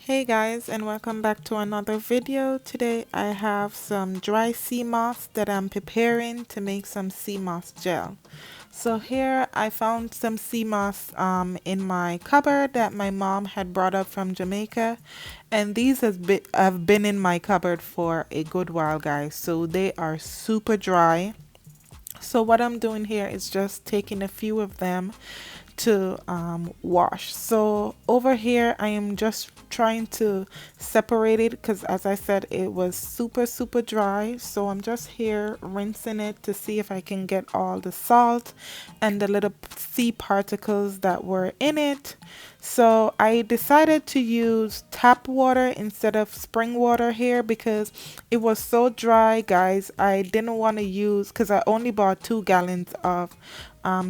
Hey guys, and welcome back to another video. Today I have some dry sea moss that I'm preparing to make some sea moss gel. So here I found some sea moss in my cupboard that my mom had brought up from Jamaica, and these have been in my cupboard for a good while, guys. So they are super dry. So what I'm doing here is just taking a few of them to wash. So over here I am just trying to separate it because, as I said, it was super dry. So I'm just here rinsing it to see if I can get all the salt and the little sea particles that were in it. So I decided to use tap water instead of spring water here because it was so dry, guys. I didn't want to use, because I only bought 2 gallons of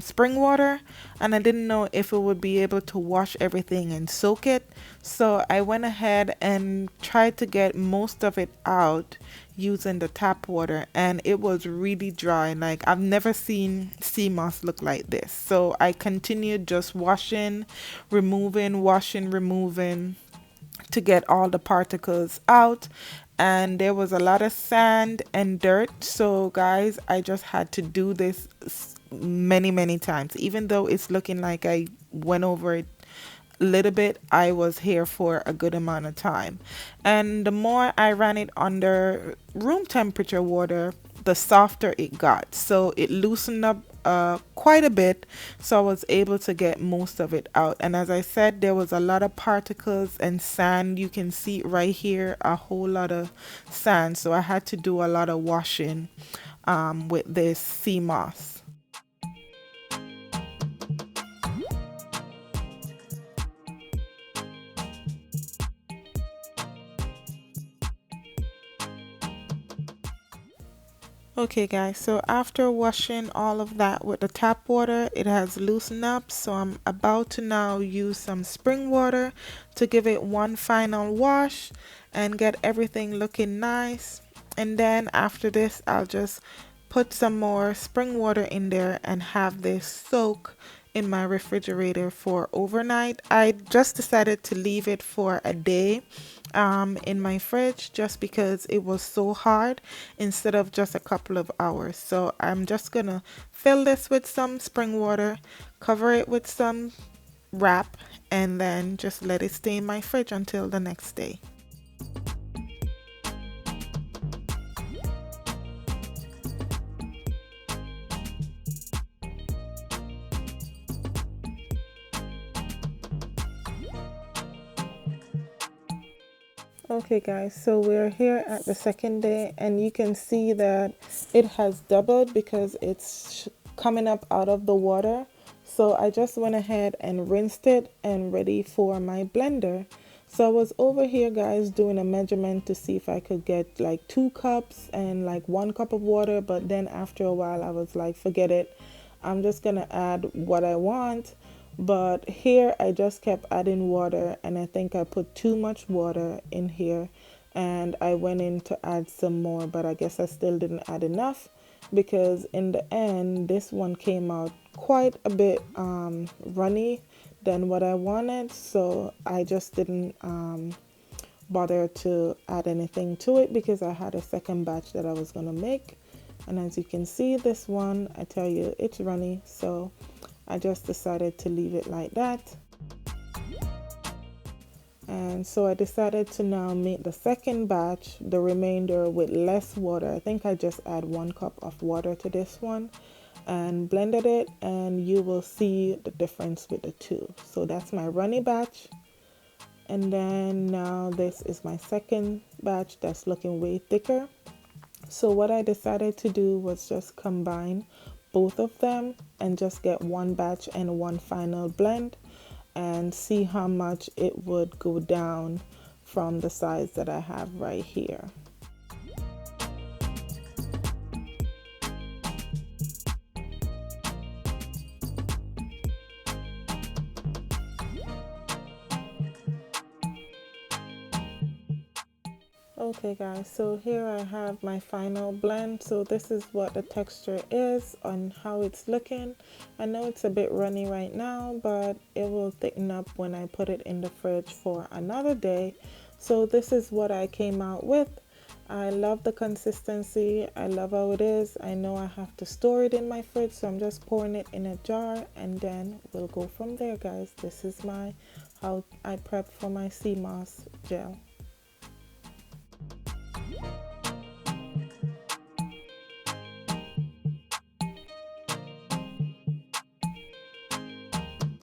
spring water, and I didn't know if it would be able to wash everything and soak it. So I went ahead and tried to get most of it out using the tap water, and it was really dry. Like, I've never seen sea moss look like this. So I continued just washing, removing, washing, removing to get all the particles out. And there was a lot of sand and dirt, so guys, I just had to do this many times. Even though it's looking like I went over it a little bit, I was here for a good amount of time. And the more I ran it under room temperature water, the softer it got. So it loosened up quite a bit, so I was able to get most of it out. And as I said, there was a lot of particles and sand. You can see right here a whole lot of sand, so I had to do a lot of washing with this sea moss. Okay guys, so after washing all of that with the tap water, it has loosened up, so I'm about to now use some spring water to give it one final wash and get everything looking nice. And then after this, I'll just put some more spring water in there and have this soak in my refrigerator for overnight. I just decided to leave it for a day in my fridge just because it was so hard instead of just a couple of hours. So I'm just gonna fill this with some spring water, cover it with some wrap, and then just let it stay in my fridge until the next day. Okay guys, so we're here at the second day, and you can see that it has doubled because it's coming up out of the water. So I just went ahead and rinsed it and ready for my blender. So I was over here, guys, doing a measurement to see if I could get like 2 cups and like 1 cup of water, but then after a while I was like, forget it, I'm just gonna add what I want. But here I just kept adding water, and I think I put too much water in here, and I went in to add some more, but I guess I still didn't add enough because in the end this one came out quite a bit runny than what I wanted. So I just didn't bother to add anything to it because I had a second batch that I was gonna make. And as you can see, this one, I tell you, it's runny, so I just decided to leave it like that. And so I decided to now make the second batch, the remainder, with less water. I think I just add 1 cup of water to this one and blended it, and you will see the difference with the two. So that's my runny batch. And then now this is my second batch that's looking way thicker. So what I decided to do was just combine both of them and just get one batch and one final blend and see how much it would go down from the size that I have right here. Okay guys, so here I have my final blend. So this is what the texture is and how it's looking. I know it's a bit runny right now, but it will thicken up when I put it in the fridge for another day. So this is what I came out with. I love the consistency. I love how it is. I know I have to store it in my fridge, so I'm just pouring it in a jar and then we'll go from there guys. This is how I prep for my sea moss gel.